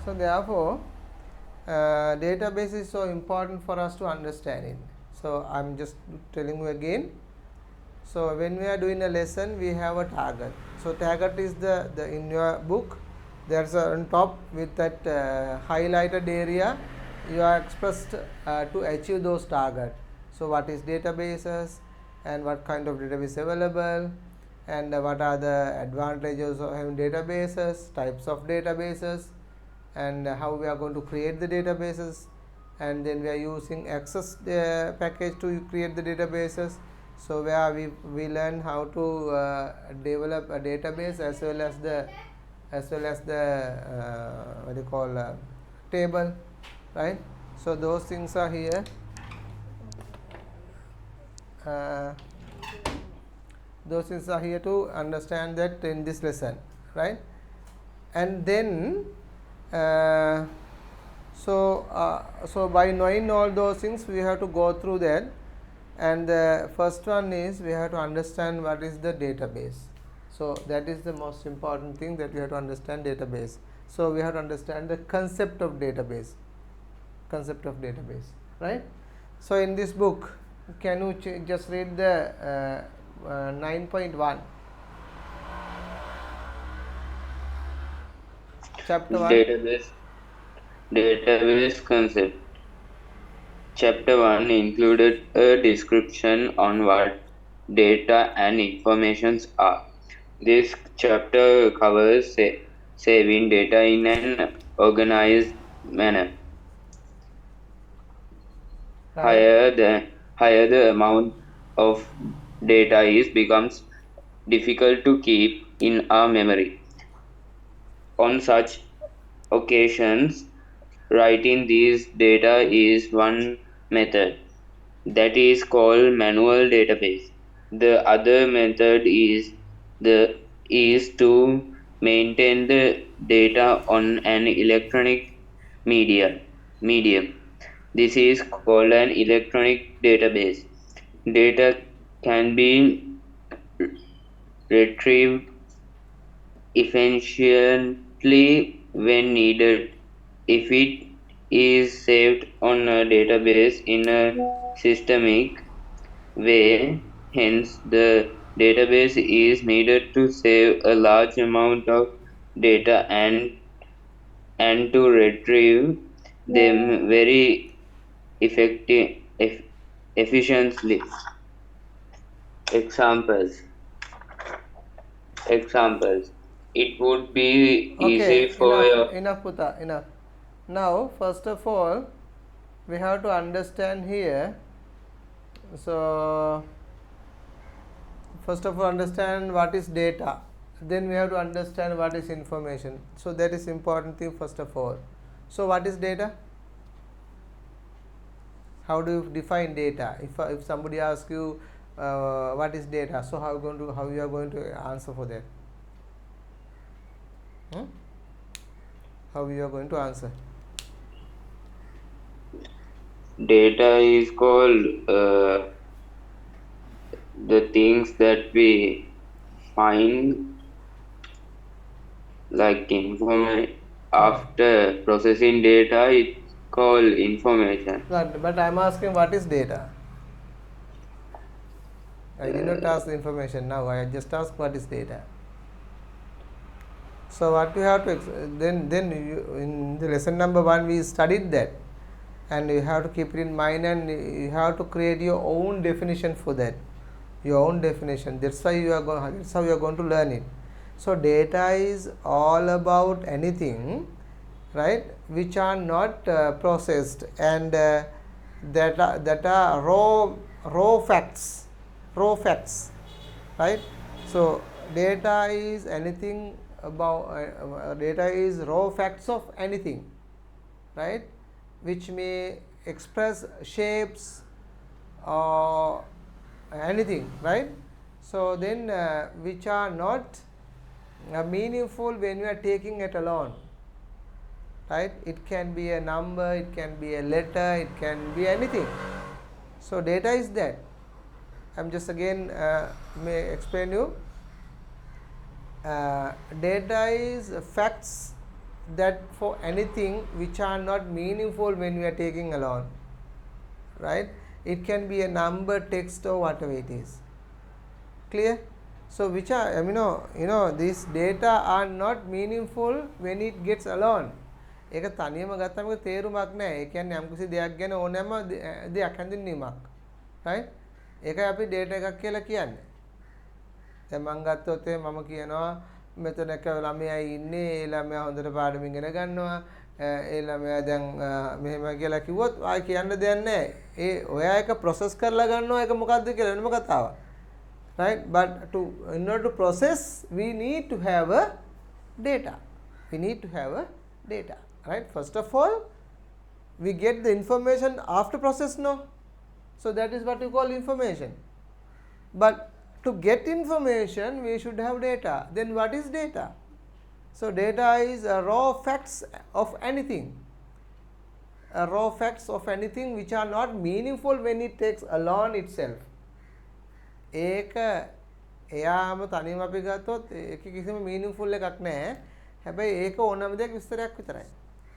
So therefore database is so important for us to understand it. So I'm just telling you again. So when we are doing a lesson, we have a target. So target is the in your book there's on top with that highlighted area you are expressed to achieve those target. So what is databases and what kind of database available, and what are the advantages of having databases, types of databases, and how we are going to create the databases, and then we are using access package to create the databases. So where we learn how to develop a database as well as the what do you call table, right? So those things are here. Those things are here to understand that in this lesson, right? And then so by knowing all those things we have to go through that, and the first one is we have to understand what is the database. So that is the most important thing, that we have to understand database. So we have to understand the concept of database, right? So in this book, can you just read the 9.1, chapter 1? Database concept. Chapter 1 included a description on what data and informations are. This chapter covers saving data in an organized manner. Right. Higher the amount of data is becomes difficult to keep in our memory. On such occasions, writing these data is one method, that is called manual database. The other method is to maintain the data on an electronic medium. This is called an electronic database. Data can be retrieved efficiently when needed if it is saved on a database in a systemic way. Hence, the database is needed to save a large amount of data and to retrieve them very efficiently. Examples. Examples. It would be easy Okay, for your enough Putta, enough. Now first of all we have to understand here. So first of all understand what is data, then we have to understand what is information. So that is important thing first of all. So what is data? How do you define data? If somebody asks you what is data, so how you are going to answer for that? How you are going to answer? data is called the things that we find like after processing data. It's called information. But I am asking what is data. I did not ask the information. Now I just ask what is data. So what you have to then you, in the lesson number 1 we studied that, and you have to keep it in mind, and you have to create your own definition for that, your own definition. That's why you are going. That's how you are going to learn it. So data is all about anything, right, which are not processed, and that are raw facts, right? So data is anything about data is raw facts of anything, right, which may express shapes or anything, right? So then which are not meaningful when you are taking it alone, right? It can be a number, it can be a letter, it can be anything. So data is that. I'm just again may explain you. Data is facts that for anything which are not meaningful when we are taking alone, right? It can be a number, text, or whatever it is. Clear? So which are these data are not meaningful when it gets alone. ඒක තනියම ගත්තම ඒක තේරුමක් නැහැ. ඒ කියන්නේ යම්කිසි දෙයක් ගැන ඕනෑම දෙයක් හඳුන්වීමක්. right? ඒකයි අපි data එකක් කියලා කියන්නේ. දැන් මම ගත්තොත් මම කියනවා මෙතන එක ළමයා ඉන්නේ. ඒ ළමයා හොඳට පාඩම ඉගෙන ගන්නවා. ඒ ළමයා දැන් මෙහෙම කියලා කිව්වොත් ආයි කියන්න දෙයක් නැහැ. ඒ ඔයා එක process කරලා ගන්නවා ඒක මොකද්ද කියලා වෙනම කතාවක්. right? But in order to process we need to have a data. We need to have a data. Right? First of all, we get the information after process, no? So that is what we call information. But to get information, we should have data. Then what is data? So data is a raw facts of anything. A raw facts of anything which are not meaningful when it takes alone itself. ඒක එයාම තනියම අපි ගත්තොත් ඒක කිසිම meaningful එකක් නැහැ. හැබැයි ඒක ඕනම දෙයක් විස්තරයක් විතරයි.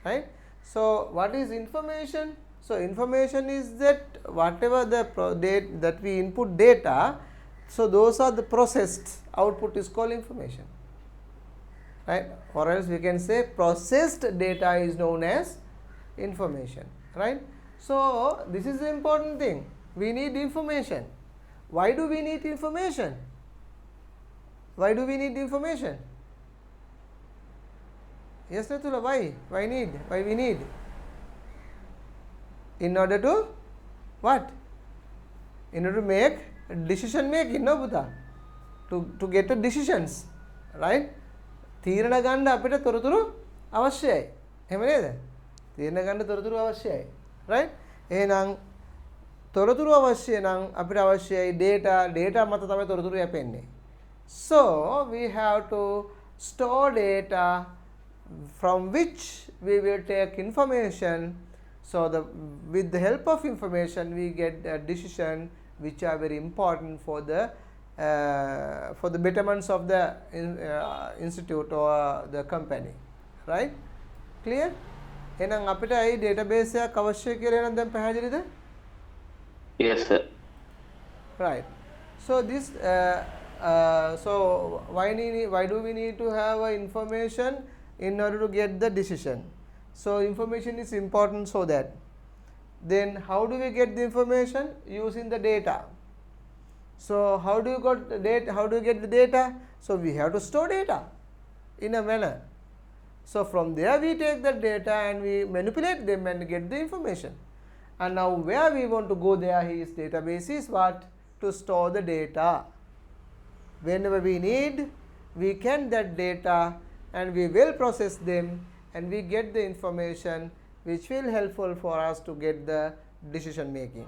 Right? So what is information? So information is that whatever the that we input data, so those are the processed output is called information. Right? Or else we can say processed data is known as information. Right? So this is the important thing. We need information. Why do we need information? Why do we need information? Yes, Natula, why? Why need? Why we need? In order to what? In order to make decision making, no Buddha? To get the decisions, right? තීරණ ගන්න අපිට තොරතුරු අවශ්‍යයි. එහෙම නේද? තීරණ ගන්න තොරතුරු අවශ්‍යයි. right? එහෙනම් තොරතුරු අවශ්‍ය නම් අපිට අවශ්‍යයි data මත තමයි තොරතුරු යැපෙන්නේ. So we have to store data from which we will take information. So with the help of information we get a decision which are very important for the betterments of the institute or the company. Right? Clear? එහෙනම් අපිට අයි database එකක් අවශ්‍ය කියලා නම් දැන් පැහැදිලිද? Yes sir. Right. So this so why do we need to have information in order to get the decision? So information is important so that. Then how do we get the information? Using the data. So how do you get the data? How do you get the data? So we have to store data in a manner. So from there we take the data and we manipulate them and get the information. And now where we want to go there is database is what? To store the data. Whenever we need, we can that data and we will process them and we get the information which will helpful for us to get the decision making.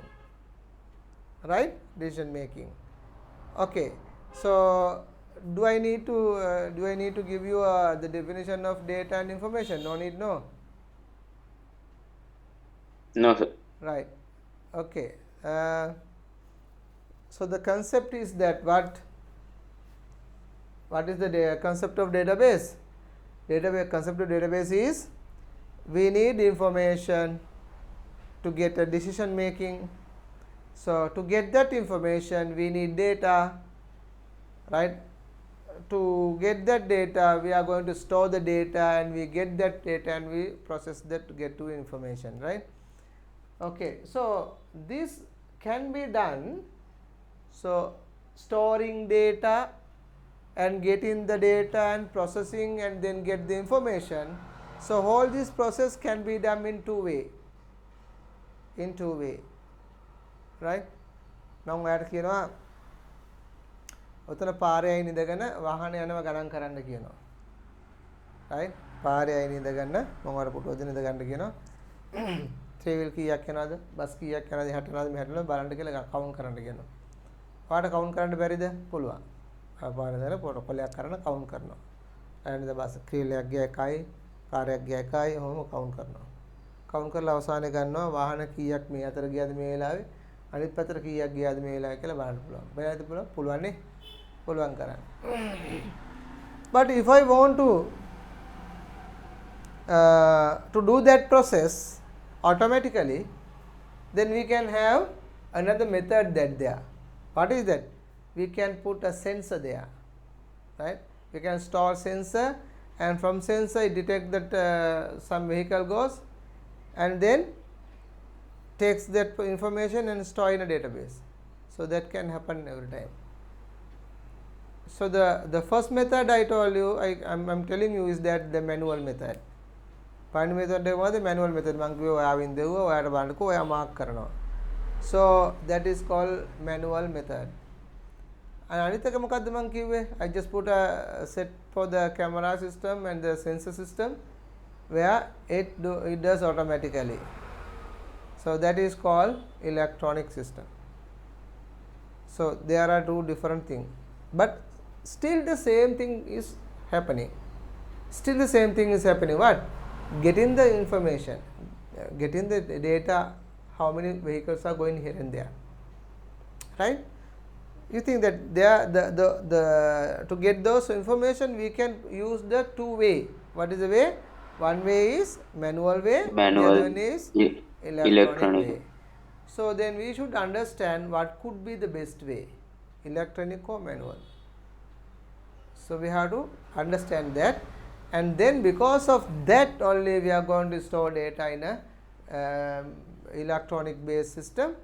Right? Decision making. Okay. So do I need to give you the definition of data and information? No need, no? No sir. Right. Okay. So the concept is that what is the concept of database? Concept of database is we need information to get a decision making. So to get that information we need data, right? To get that data we are going to store the data and we get that data and we process that to get to information, right? Okay, so this can be done. So storing data and getting the data and processing and then get the information. So all this process can be done in two way. Right? Now ඔයාට කියනවා ඔතන පාරේ අයින් ඉඳගෙන වාහන යනවා ගණන් කරන්න කියනවා. right? පාරේ අයින් ඉඳගෙන මම අර පුටුව දෙන ඉඳ ගන්න කියනවා. ට්‍රේවල් කීයක් යනවාද? බස් කීයක් යනවාද? එහාට යනවාද මෙහාට යනවාද බලන්න කියලා කවුන්ට් කරන්න කියනවා. ඔයාට කවුන්ට් කරන්න බැරිද? පුළුවන්. පාරේ දාලා පොටකොලයක් කරන කවුන්ට් කරනවා. අයින්ද බස් ක්‍රීලයක් ගියා එකයි, කාර්යයක් ගියා එකයි, ඔහොම කවුන්ට් කරනවා. කවුන්ට් කරලා අවසානයේ ගන්නවා වාහන කීයක් මේ අතර ගියාද මේ වෙලාවේ, අනිත් පැත්තට කීයක් ගියාද මේ වෙලාවේ කියලා බලන්න පුළුවන්. බැලුවද පුළුවන් නේ? පුළුවන් කරන්න. But if I want to to do that process automatically, then we can have another method that there. What is that? We can put a sensor there, right? We can store sensor, and from sensor it detect that some vehicle goes, and then takes that information and store in a database. So that can happen every time. So the first method I told you, I'm telling you, is that the manual method. Find method the manual method. So that is called manual method. And I just put a set for the camera system and the sensor system where it does automatically. So that is called electronic system. So there are two different things, but still the same thing is happening. Still the same thing is happening. What? Getting the information, getting the data, how many vehicles are going here and there, right? You think that there the to get those information we can use the two way. What is the way? One way is manual way, the other one is electronic way. So then we should understand what could be the best way, electronic or manual. So we have to understand that, and then because of that only we are going to store data in a electronic based system.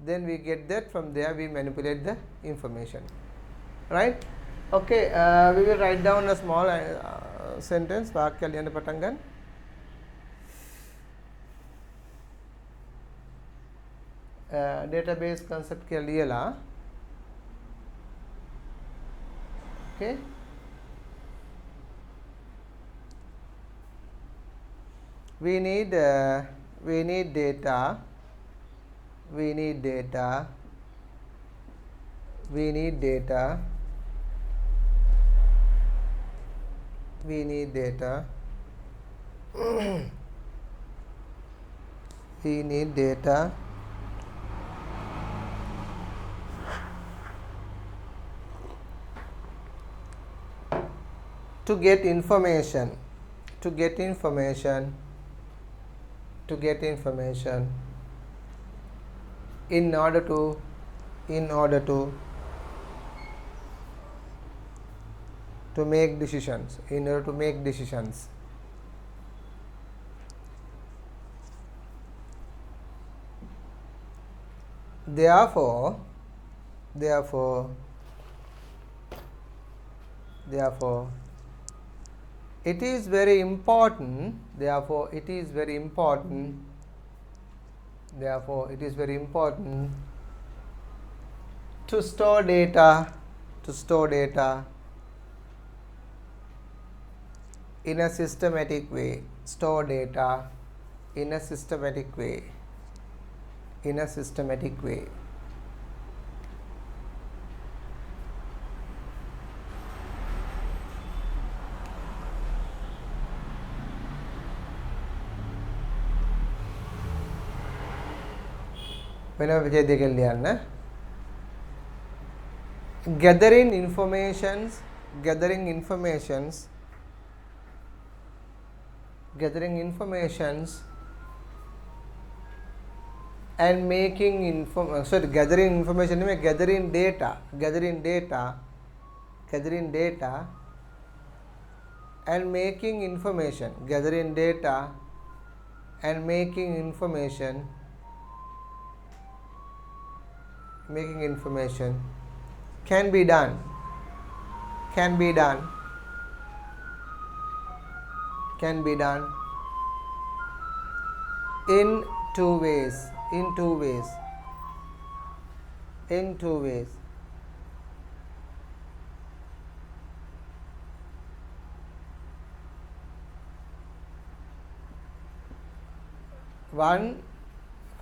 Then we get that, from there we manipulate the information, right? Okay, we will write down a small sentence. Database concept के लिए ला, okay? We need data. We need data. We need data. We need data. We need data. To get information. To get information. To get information. In order to make decisions. In order to make decisions. Therefore, it is very important. Therefore, it is very important. Therefore, it is very important to store data. To store data in a systematic way. Store data in a systematic way. In a systematic way. Gathering informations and making gathering data and making information. Gathering data and making information. Making information can be done. Can be done. Can be done in two ways. In two ways. In two ways.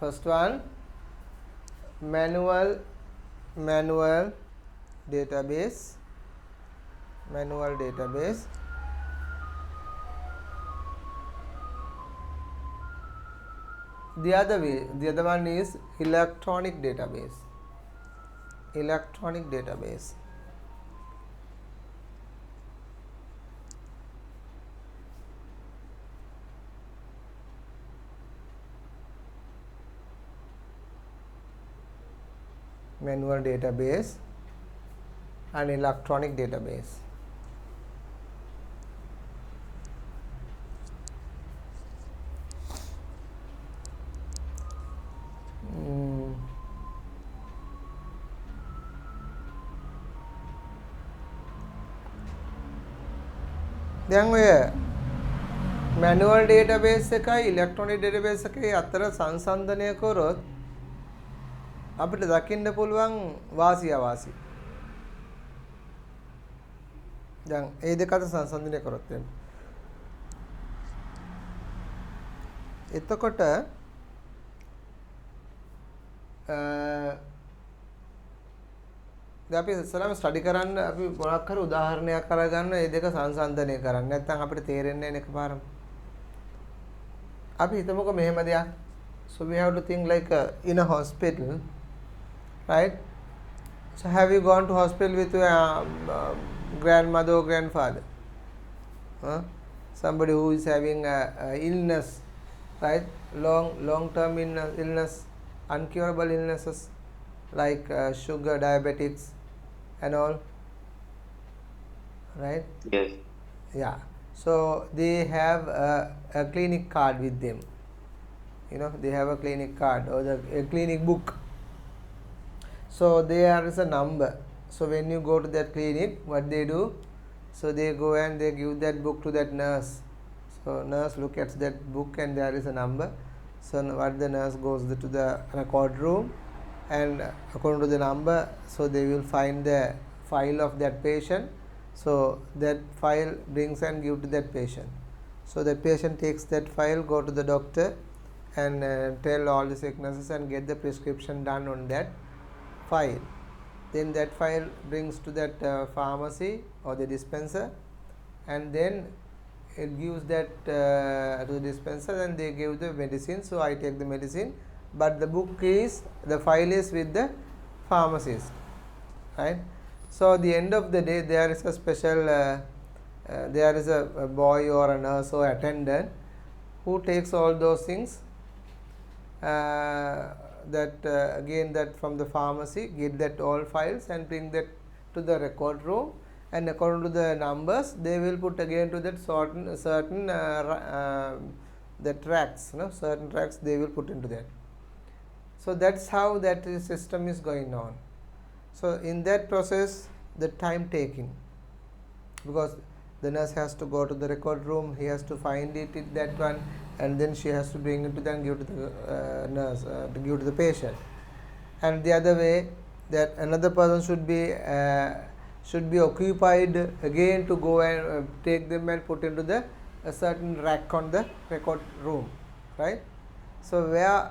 First one, manual database. Manual database. The other one is electronic database. Electronic database. manual database and electronic database. දැන් ඔය manual database එකයි electronic database එකයි අතර සංසන්දනය කරොත් අපිට දකින්න පුළුවන් වාසි අවාසි. දැන් ඒ දෙක අතර සංසන්දනය කරොත් එතකොට දැන් අපි ඉස්සරහම ස්ටඩි කරන්න අපි මොකක් හරි උදාහරණයක් අරගන්න ඒ දෙක සංසන්දනය කරන්න. නැත්නම් අපිට තේරෙන්නේ නැහැ එකපාරම. අපි හිතමුකෝ මෙහෙම දෙයක්. So we have to think like in a hospital, right? So have you gone to hospital with your grandmother or grandfather? Somebody who is having a illness, right? Long term illness, uncurable illnesses like sugar, diabetics and all, right? Yes. Yeah. So they have a clinic card with them. You know, they have a clinic card or a clinic book. So there is a number. So when you go to that clinic, what they do? So they go and they give that book to that nurse. So nurse look at that book and there is a number. So what the nurse goes to the record room, and according to the number, so they will find the file of that patient. So that file brings and give to that patient. So that patient takes that file, go to the doctor and tell all the sicknesses and get the prescription done on that file. Then that file brings to that pharmacy or the dispenser, and then it gives that to the dispenser and they give the medicine. So I take the medicine, but the file is with the pharmacist, right? So at the end of the day, there is a special there is a boy or a nurse or attendant who takes all those things again that from the pharmacy, get that all files and bring that to the record room, and according to the numbers they will put again to that certain the tracks, certain tracks they will put into that. So that's how that system is going on. So in that process, the time taking, because the nurse has to go to the record room, he has to find it in that one, and then she has to bring it to them, give to the nurse, to give to the patient. And the other way, that another person should be occupied again to go and take them and put into the a certain rack on the record room, right? So where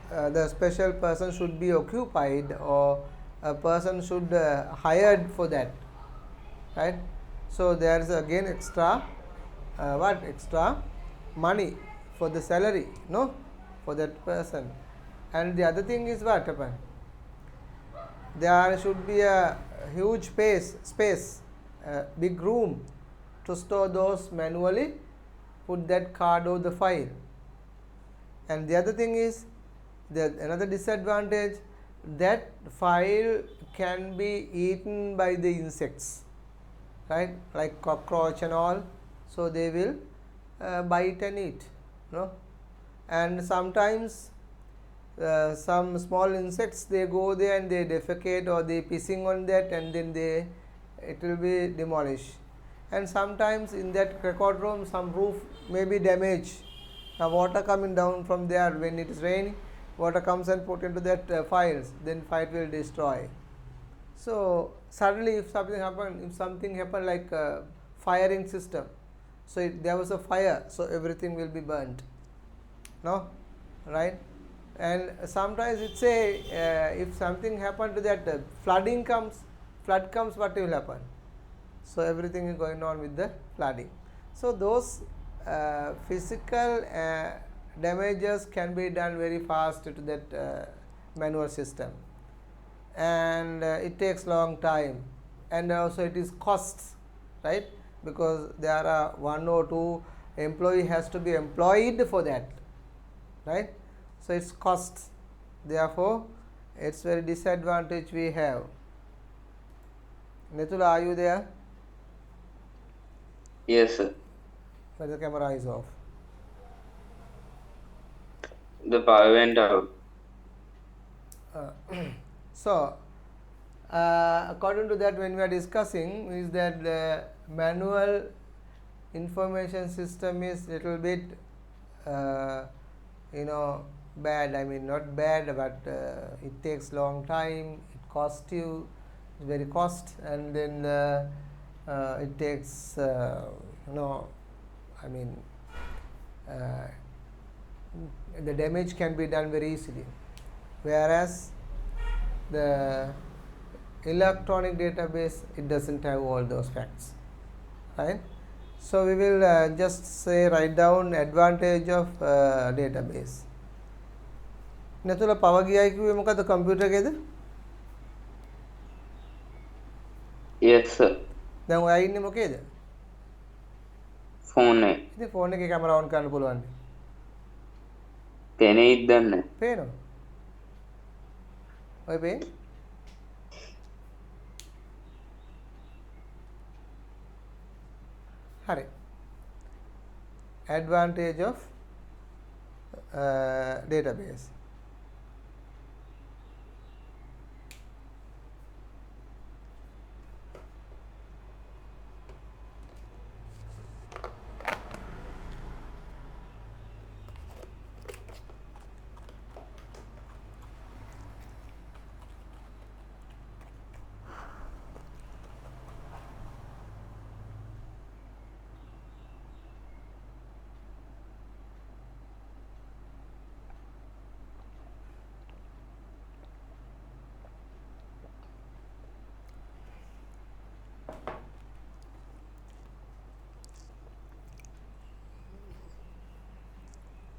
the special person should be occupied, or a person should hired for that, right? So there is again extra extra money for the salary, for that person. And the other thing is what happened, there should be a huge space, big room to store those manually, put that card or the file. And the other thing is another disadvantage, that file can be eaten by the insects, right? Like cockroach and all. So they will bite and eat, and sometimes some small insects, they go there and they defecate or they pissing on that, and then it will be demolished. And sometimes in that record room, some roof may be damaged. Now water coming down from there, when it is raining, water comes and put into that files, then fire will destroy. So suddenly if something happen like a firing system, so there was a fire, so everything will be burnt, right? And sometimes it's if something happened to that, flood comes, what will happen? So everything is going on with the flooding. So those physical damages can be done very fast to that manual system, and it takes long time, and also it is costs, right? Because there are 1 or 2 employee has to be employed for that, right? So it's costs. Therefore it's very disadvantage we have. Netula, are you there? Yes, sir. But the camera is off. The power went out. So, according to that, when we are discussing, is that the manual information system is little bit, bad. I mean, not bad, but it takes long time. It costs you very cost, and then it takes, I mean, the damage can be done very easily. Whereas the electronic database, it doesn't have all those facts, right? So we will just say write down advantage of database. නැතුල පව ගියයි කිව්වේ මොකද computer එකේද? Yes, sir. දැන් ඔයා ඉන්නේ මොකේද? Phone එක. ඉතින් ෆෝන් එකේ කැමරා ඔන් කරන්න පුළුවන්. පේනෙයිද දන්නේ. පේනවා. ඔය පේන්නේ? හරි. Advantage of database.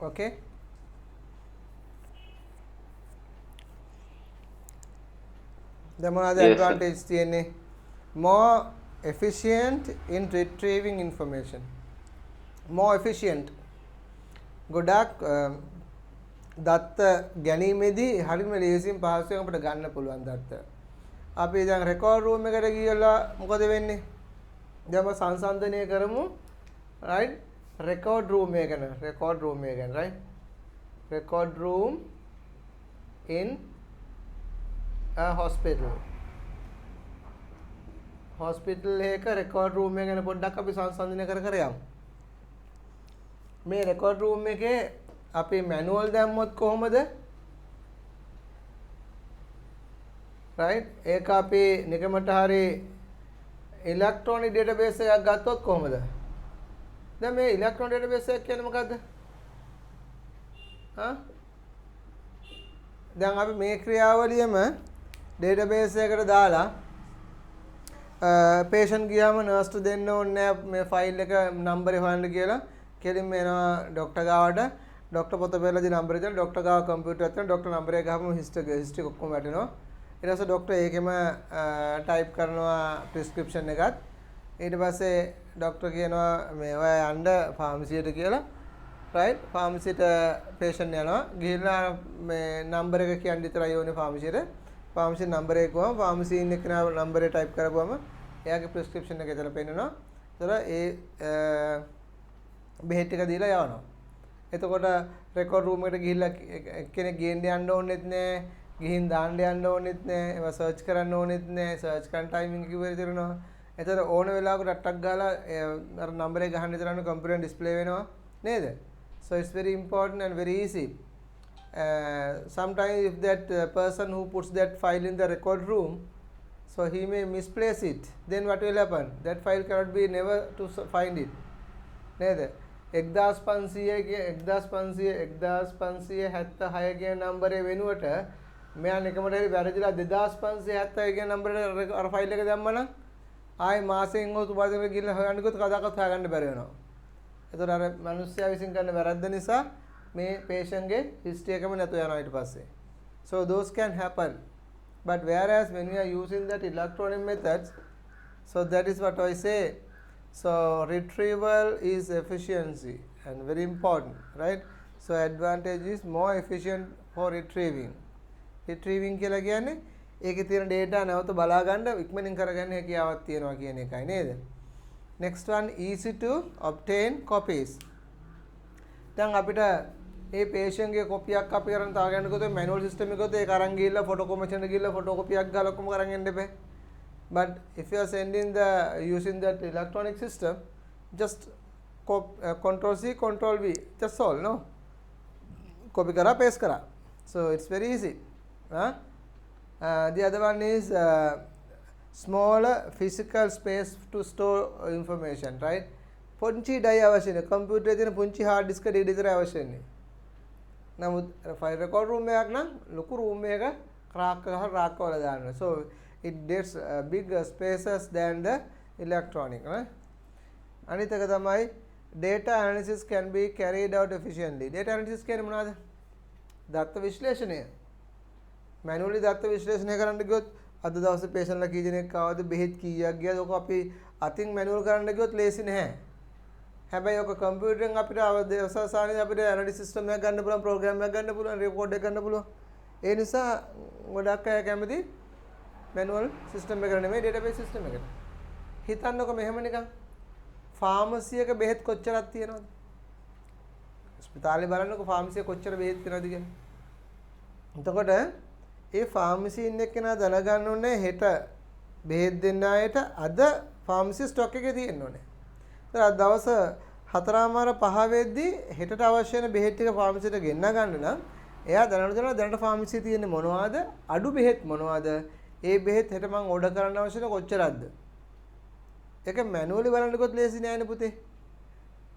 Okay. The more the advantage තියෙන්නේ more efficient in retrieving information. More efficient. ගොඩක් දත්ත ගැනීමේදී හරියම ලේසියෙන් පහසුවෙන් අපිට ගන්න පුළුවන් දත්ත. අපි දැන් රෙකෝඩ් රූම් එකට ගියලා මොකද වෙන්නේ? දැන් අපි සංසන්දනය කරමු. right? Record room again, right? Record room in a hospital. Hospital එක record room එක ගැන පොඩ්ඩක් අපි සංසන්දනය කර යමු. මේ record room එකේ අපි manual දැම්මොත් කොහොමද? right? ඒක අපි නිකමට හරි electronic database එකක් ගත්තොත් කොහොමද? දැන් මේ ඉලෙක්ට්‍රෝන ඩේටාබේස් එක කියන්නේ මොකද්ද? දැන් අපි මේ ක්‍රියාවලියම ඩේටාබේස් එකකට දාලා patient ගියාම nurse ට දෙන්න ඕනේ මේ ෆයිල් එක නම්බරේ හොයන්න කියලා කෙලින්ම එනවා ડોක්ටර් ගාවට ડોක්ටර් පොත පෙරලාදී නම්බරේ දාලා ડોක්ටර් ගාව කම්පියුටර් එකෙන් ડોක්ටර් නම්බරේ ගහපුවම හිස්ටරි ඔක්කොම වැටෙනවා ඊට පස්සේ ડોක්ටර් ඒකෙම ටයිප් කරනවා ප්‍රෙස්ක්‍රිප්ෂන් එකත් ඊට පස්සේ ડોක්ටර් කියනවා මේ ඔයා යන්න ෆාමසියට කියලා right ෆාමසියට patient යනවා ගිහිල්ලා මේ නම්බර එක කියන්න විතරයි ඕනේ ෆාමසියට ෆාමසි නම්බර එක ගිහම ෆාමසි ඉන්න කෙනා නම්බරේ ටයිප් කරපුවම එයාගේ ප්‍රෙස්ක්‍රිප්ෂන් එක එතන පෙන්නනවා ඒතර ඒ බෙහෙත් ටික දීලා යවනවා එතකොට රෙකෝඩ් රූම් එකට ගිහිල්ලා කෙනෙක් ගේන්න යන්න ඕනෙත් නෑ ගිහින් දාන්න යන්න ඕනෙත් නෑ ඒවා සර්ච් කරන්න ඕනෙත් නෑ සර්ච් කරන ටයිමින් එක ඉවර කරනවා එතකොට ඕන වෙලාවකට ටක් ගාලා අර නම්බර් එක ගහන්න විතරක් කම්පියුටරෙන් ඩිස්ප්ලේ වෙනවා නේද so it's very important and very easy sometimes if that person who puts that file in the record room so he may misplace it then what will happen that file cannot be never to find it නේද 1576 කියන නම්බරේ වෙනුවට මෙයා නිකමට හරි වැරදිලා 2576 කියන නම්බරේට අර file එක දැම්මනම් ආයි මාසෙන් හෝ තුමාසෙක ගිහින් හොයන්න ගියොත් කදාකත් හොයාගන්න බැරි වෙනවා. ඒතර අර මිනිස්සයා විසින් කරන වැරද්ද නිසා මේ patient ගේ history එකම නැතුව යනවා ඊට පස්සේ. So those can happen. But whereas when we are using that electronic methods, so that is what I say. So retrieval is efficiency and very important, right? So advantage is more efficient for retrieving. retrieving කියලා කියන්නේ ඒකේ තියෙන data නැවත බලා ගන්න ඉක්මනින් කරගන්න හැකියාවක් තියෙනවා කියන එකයි නේද? Next one, easy to obtain copies. දැන් අපිට ඒ patient ගේ copy එකක් අපි කරන් තා ගන්න ගියොත් manual system එකකට ඒක අරන් ගිහිල්ලා photocopy එකට ගිහිල්ලා photocopy එකක් ගාලා ඔක්කොම කරන් එන්න එපා. But if you are sending the using that electronic system, just control C, control V, just all, no? Copy kara, paste kara. So it's very easy. The other one is smaller physical space to store information, right? පුංචි dye අවශ්‍ය නැහැ. කම්පියුටරේ තියෙන පුංචි hard disk එක විතරයි අවශ්‍ය වෙන්නේ. නමුත් file record room එකක් නම් ලොකු room එකක crack වල දාන්න. So it gets bigger spaces than the electronic, right? අනිත් එක තමයි data analysis can be carried out efficiently. Data analysis කියන්නේ මොනවද? දත්ත විශ්ලේෂණය. manually දත්ත විශ්ලේෂණය කරන්න ගියොත් අද දවසේ patient ලා කී දෙනෙක් ආවද බෙහෙත් කීයක් ගියද ඔක අපි අතින් manual කරන්න ගියොත් ලේසි නැහැ. හැබැයි ඔක කම්පියුටරෙන් අපිට අවසානයේ අපිට ඇනලිසිස් සිස්ටම් එකක් ගන්න පුළුවන්, ප්‍රෝග්‍රෑම් එකක් ගන්න පුළුවන්, report එකක් ගන්න පුළුවන්. ඒ නිසා ගොඩක් අය කැමති manual system එකට නෙමෙයි database system එකට. හිතන්නකො මෙහෙම නිකන් ෆාමසි එක බෙහෙත් කොච්චරක් තියෙනවද? ස්පිතාලේ බලන්නකො ෆාමසි එක කොච්චර බෙහෙත් තියෙනවද කියලා. එතකොට ඒ ෆාමසි ඉන්න එක්කෙනා දැනගන්න ඕනේ හෙට බෙහෙත් දෙන්න අයට අද ෆාමසි ස්ටොක් එකේ තියෙන්න ඕනේ. ඒතර දවස් 4:05 වෙද්දී හෙටට අවශ්‍ය වෙන බෙහෙත් ටික ෆාමසියට ගෙන්න ගන්න නම් එයා දැනට ෆාමසියේ තියෙන්නේ මොනවද? අඩු බෙහෙත් මොනවද? ඒ බෙහෙත් හෙට මම ඕඩර් කරන්න අවශ්‍ය වෙන කොච්චරක්ද? ඒක මැනුවලි බලන්න ගොත් ලේසි නෑනේ පුතේ.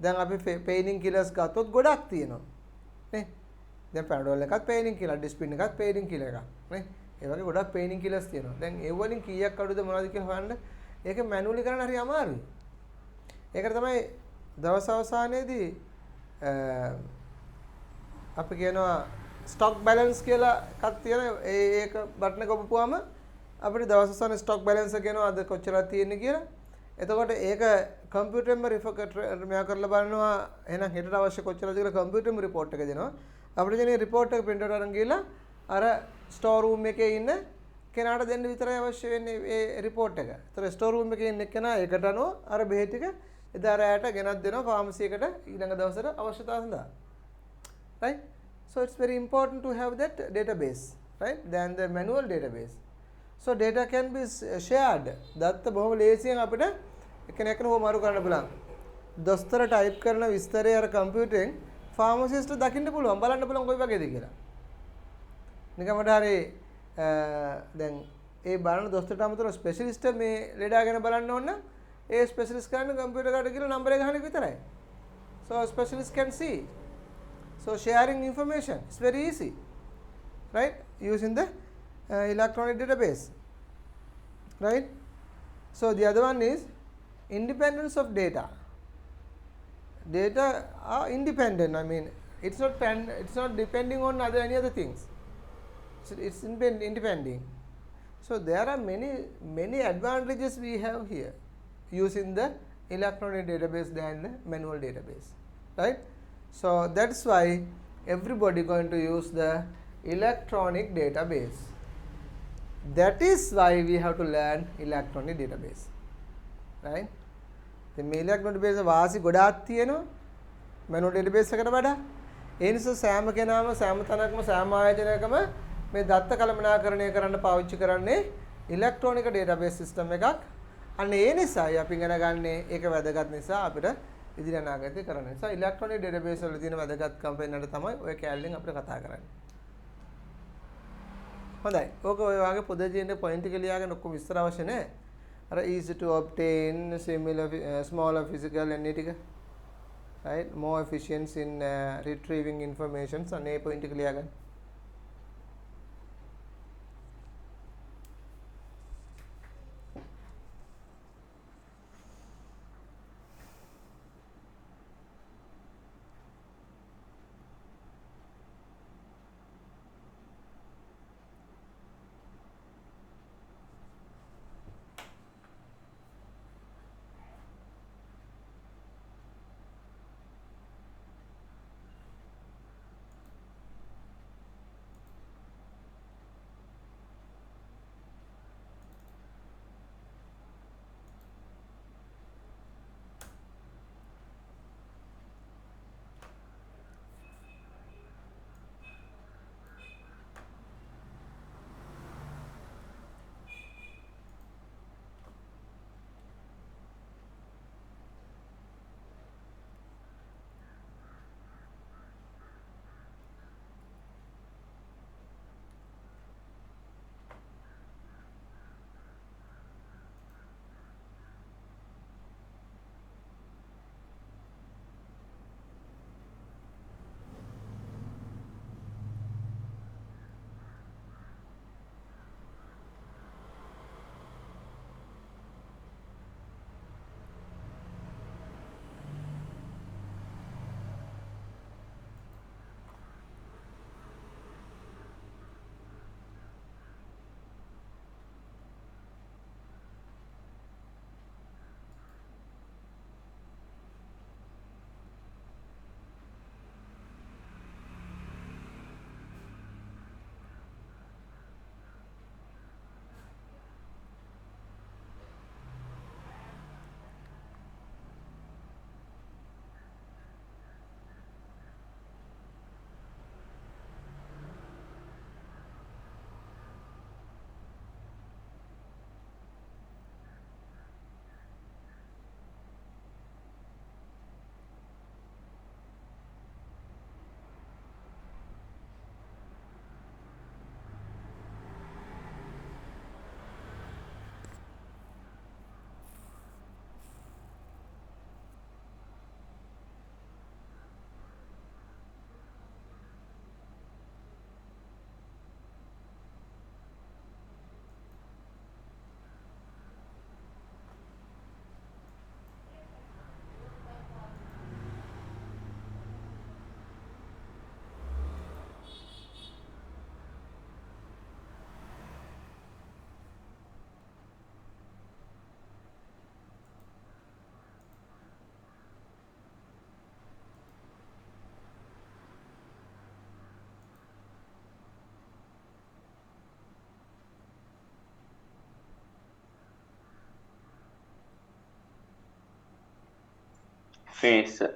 දැන් අපි පේනින් කිලර්ස් ගත්තොත් ගොඩක් තියෙනවා. නේ? දැන් පැනඩෝල් එකත් පේනින් කිලර්, ඩිස්පින් එකත් පේනින් කිලර් එකක්. නේ? ඒ වගේ ගොඩක් පේනින් කිලර්ස් තියෙනවා. දැන් ඒ වලින් කීයක් අඩුද මොනවද කියලා හොයන්න ඒක මැනුවලි කරන්න හරි අමාරුයි. ඒකට තමයි දවස් අවසානයේදී අපි කියනවා ස්ටොක් බැලන්ස් කියලා එකක් තියෙනවා. ඒක බටන් එක ඔබපුවාම අපිට දවස් අවසානයේ ස්ටොක් බැලන්ස් එක කියනවා අද කොච්චරක් තියෙන්නේ කියලා. එතකොට ඒක කම්පියුටරෙන්ම මෙයා කරලා බලනවා එහෙනම් හෙටට අවශ්‍ය කොච්චරද කියලා කම්පියුටරෙන්ම report එක දෙනවා. අපිට දෙන report එක print out අරන් ගිහලා අර store room එකේ ඉන්න කෙනාට දෙන්න විතරයි අවශ්‍ය වෙන්නේ ඒ report එක. ඒතර store room එකේ ඉන්න කෙනා ඒකට අනුව අර බෙහෙත් ටික එදා රැයට ගෙනත් දෙනවා ෆාමසි එකට ඊළඟ දවසට අවශ්‍යතාව සඳහා. Right? So it's very important to have that database, right? Than the manual database. So data can be shared. දත්ත බොහොම ලේසියෙන් අපිට එකිනෙකට හොමාරු කරන්න පුළුවන්. දොස්තර ටයිප් කරන විස්තරය අර කම්පියුටරෙන් ෆාමසිස්ට් දකින්න පුළුවන්, බලන්න පුළුවන් කොයි වගේද කියලා. නිකම්මට හරි දැන් ඒ බලන දොස්තරට අමතරව ස්පෙෂලිස්ට් මේ ලෙඩා ගැන බලන්න ඕන නම් ඒ ස්පෙෂලිස්ට් කරන්නේ කම්පියුටර් එකට ගිහලා නම්බර් එක ගහන එක විතරයි. So specialist can see. So sharing information is very easy, right? Using the electronic database, right? So the other one is independence of data. Data are independent. I mean, it's not depending on any other things. It's independent. So there are many advantages we have here using the electronic database than the manual database, right? So that's why everybody going to use the electronic database. That is why we have to learn electronic database, right? The electronic database වාසි ගොඩාක් තියෙනවා manual database එකට වඩා. ඒ නිසා සෑම කෙනාම සෑම තැනකම සෑම ආයතනයකම මේ දත්ත කළමනාකරණය කරන්න පාවිච්චි කරන්නේ electronic database system එකක්. අන්න ඒ නිසායි අපි ඉගෙන ගන්නේ ඒක වැදගත් නිසා අපිට ඉදිරි අනාගතේ කරන්න. නිසා electronic database වල තියෙන වැදගත්කම් පෙන්වන්න තමයි ඔය කැලෙන් අපිට කතා කරන්නේ. හොඳයි. ඕක ඔය වගේ පොතේ තියෙන පොයින්ට් එක ලියාගෙන ඔක්කොම විස්තර අවශ්‍ය නැහැ. අර easy to obtain, similar smaller physical and ටික. Right? More efficient in retrieving information. අනේ පොයින්ට් එක ලියාගන්න. Finish, sir.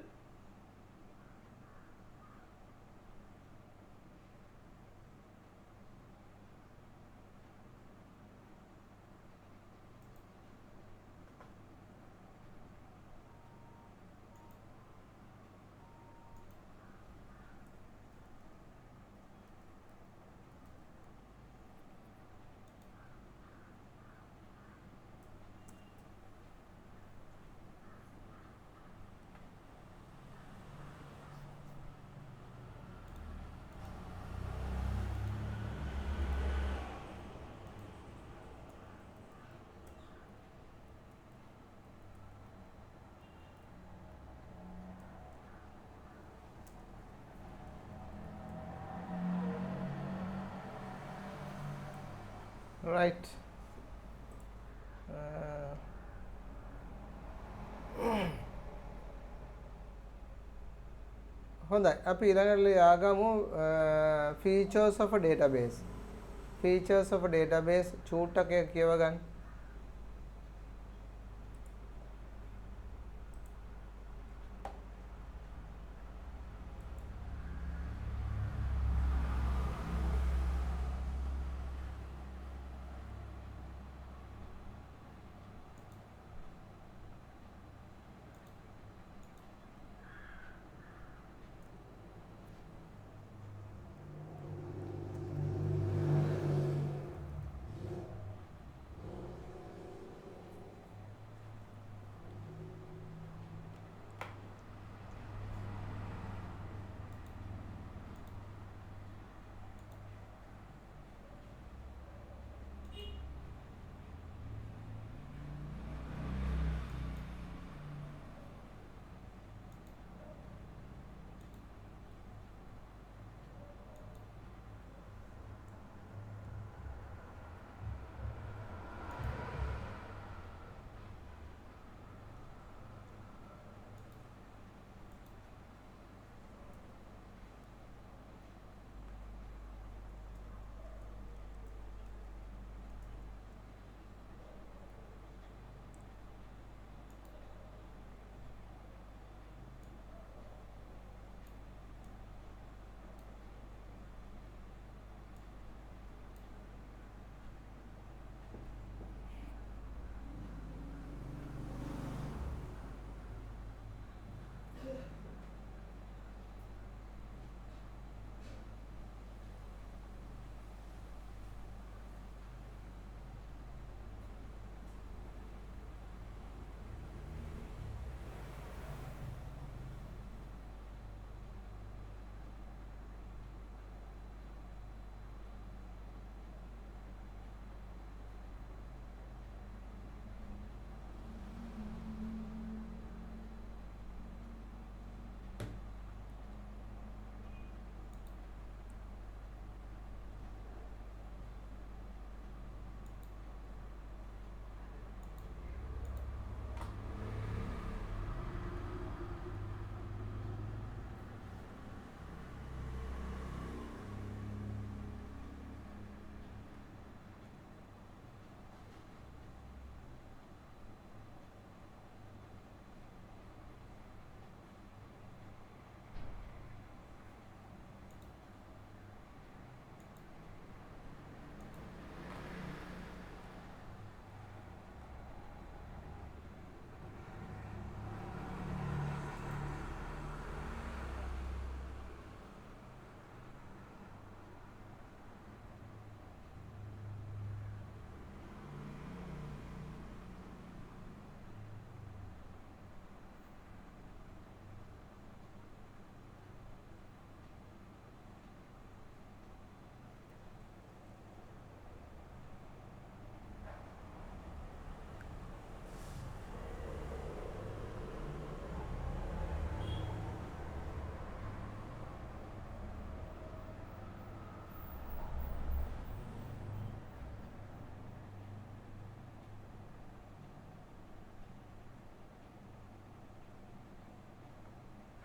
right. හොඳයි අපි ඊළඟට යාගමු features of a database. Features of a database චූට්ටක් එක කියව ගන්න.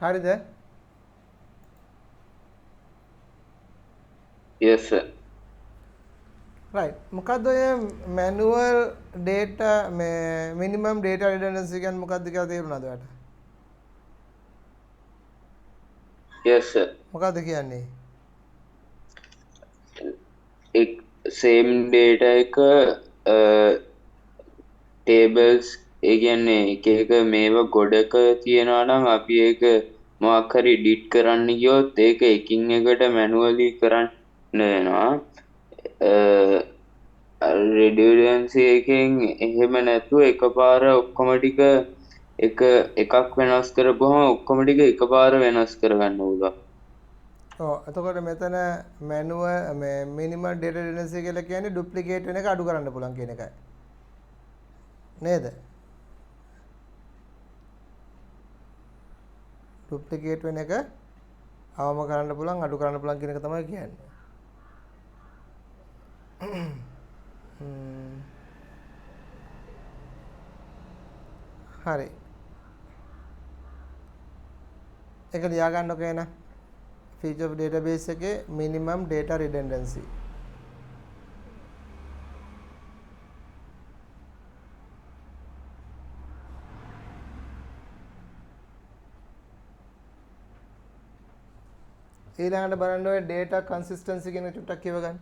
හරිද? Yes, sir. right. මොකද්ද ඔය manual data මේ minimum data redundancy කියන්නේ මොකද්ද කියලා තේරුණාද ඔයාලට? yes sir. මොකක්ද කියන්නේ? same data එක tables ඒ කියන්නේ එක මේවා ගොඩක තියෙනවා නම් අපි ඒක මොකක් හරි edit කරන්න ගියොත් ඒක එකින් එකට manually කරන්න වෙනවා. redundancy එකෙන් එහෙම නැතුව එකපාර ඔක්කොම ටික එකක් වෙනස් කරපුවම ඔක්කොම ටික එකපාර වෙනස් කරගන්න පුළුවන්. ඔව් එතකොට මෙතන manual මේ minimal data redundancy කියලා කියන්නේ duplicate වෙන එක අඩු කරන්න පුළුවන් කියන එකයි. නේද? duplicate වෙන එක අවම කරන්න පුළුවන් අඩු කරන්න පුළුවන් කියන එක තමයි කියන්නේ. හරි. ඒක ලියා ගන්නකො එන feature of database එකේ minimum data redundancy. ඊළඟට බලන්න ඔය data consistency කියන චුට්ටක් කියව ගන්න.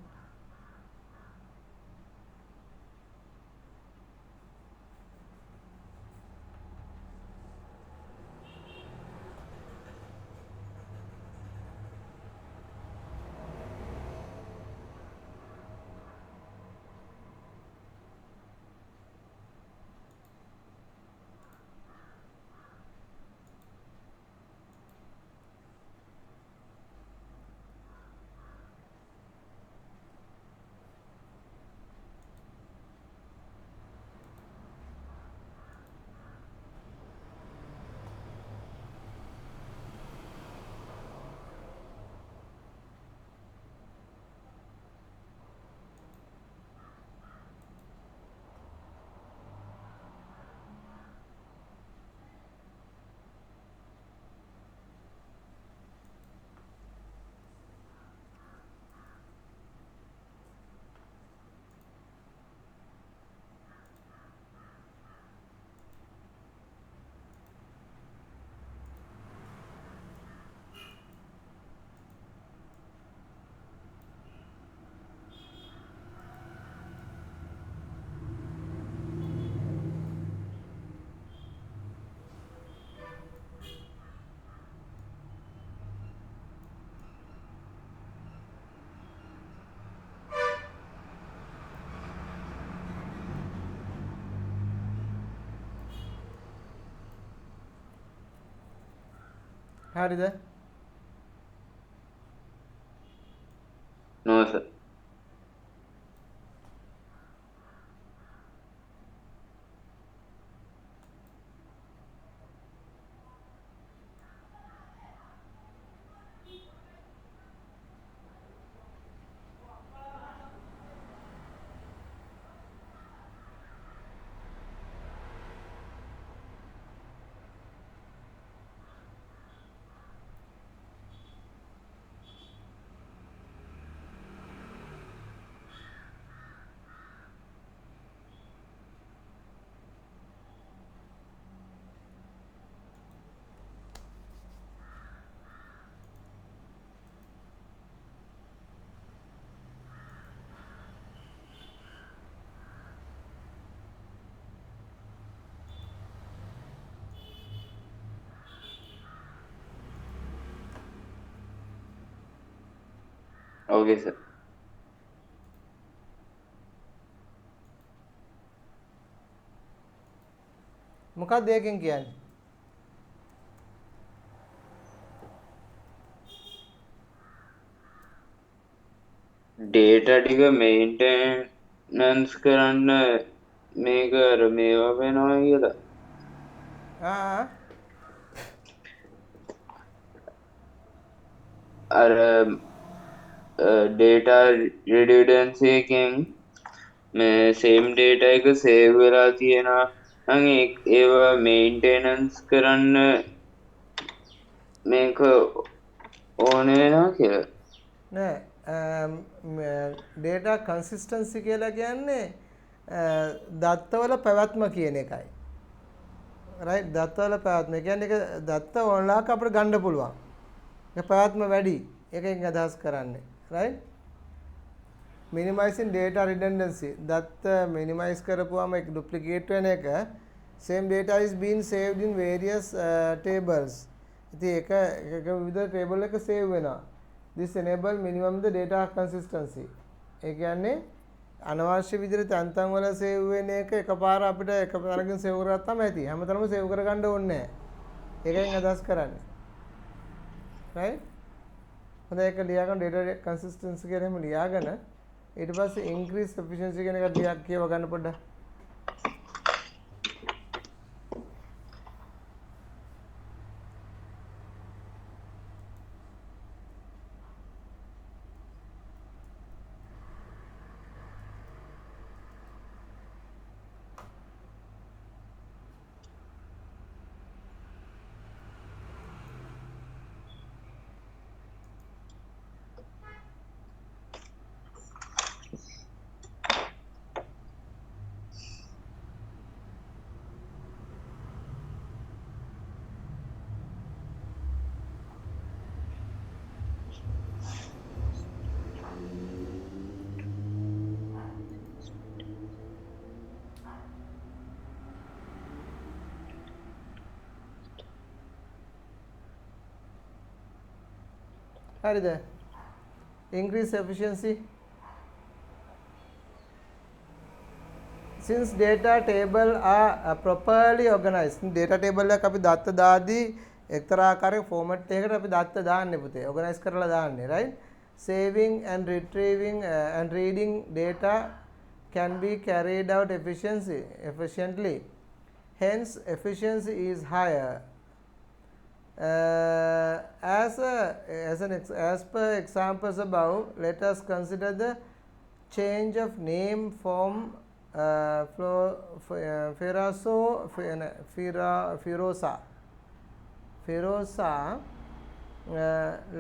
හරිද? no sir. Okay sir. මොකක්ද ඒකෙන් කියන්නේ? data ටික maintenance කරන්න මේක අර මේවා වෙනවා කියලා. අර data redundancy එකෙන් මේ same data එක save වෙලා තියෙනවා නම් ඒවා maintenance කරන්න මේක ඕන වෙනවා කියලා. නෑ data consistency කියලා කියන්නේ දත්තවල පැවැත්ම කියන එකයි. right දත්තවල පැවැත්ම කියන්නේ ඒක දත්ත ඕනලාක අපිට ගන්න පුළුවන්. ඒක පැවැත්ම වැඩි. ඒකෙන් අදහස් කරන්නේ. right? minimizing data redundancy. දත්ත minimize කරපුවාම ඒක duplicate වෙන එක same data is being saved in various tables. ඉතින් ඒක විවිධ table එක save වෙනවා. this enable minimum the data consistency. ඒ කියන්නේ අනවශ්‍ය විදිහට තැන් වල save වෙන එක එකපාර අපිට එකපාරකින් save කරගත්තාම ඇති. හැමතැනම save කරගන්න ඕනේ නැහැ. ඒකෙන් අදහස් කරන්නේ. right? හොඳයි ඒක ලියාගන්න data consistency කියලා එහෙම ලියාගෙන ඊට පස්සේ increase efficiency කියන එක ලියක් කියව ගන්න පොඩ්ඩක්. හරිද? increase efficiency. since data table are properly organized. data table එක අපි දත්ත දාදී එක්තරා ආකාරයක format එකකට අපි දත්ත දාන්නේ පුතේ. organize කරලා දාන්නේ, right? saving and retrieving and reading data can be carried out efficiently. Hence efficiency is higher. As per examples above, let us consider the change of name from Firosa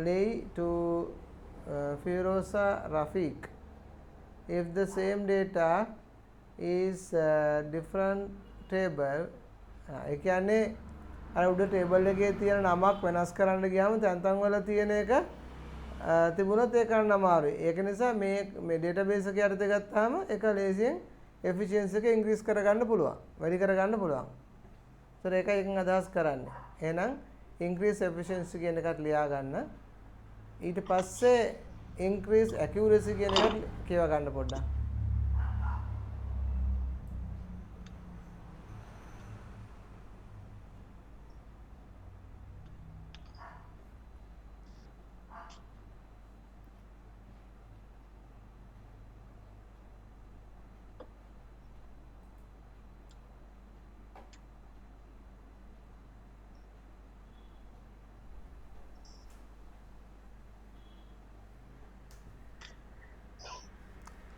Lay to Firosa Rafiq. If the same data is different table, ඒ කියන්නේ අර උඩ table එකේ තියෙන නමක් වෙනස් කරන්න ගියාම තැන් වල තියෙන එක තිබුණොත් ඒක ගන්න අමාරුයි. ඒක නිසා මේ database එක යටතේ ගත්තාම ඒක ලේසියෙන් efficiency එක increase කරගන්න පුළුවන්. වැඩි කරගන්න පුළුවන්. ඒතර ඒකයි එකෙන් අදහස් කරන්නේ. එහෙනම් increase efficiency කියන එකත් ලියා ගන්න. ඊට පස්සේ increase accuracy කියන එකත් කියව ගන්න පොඩ්ඩක්.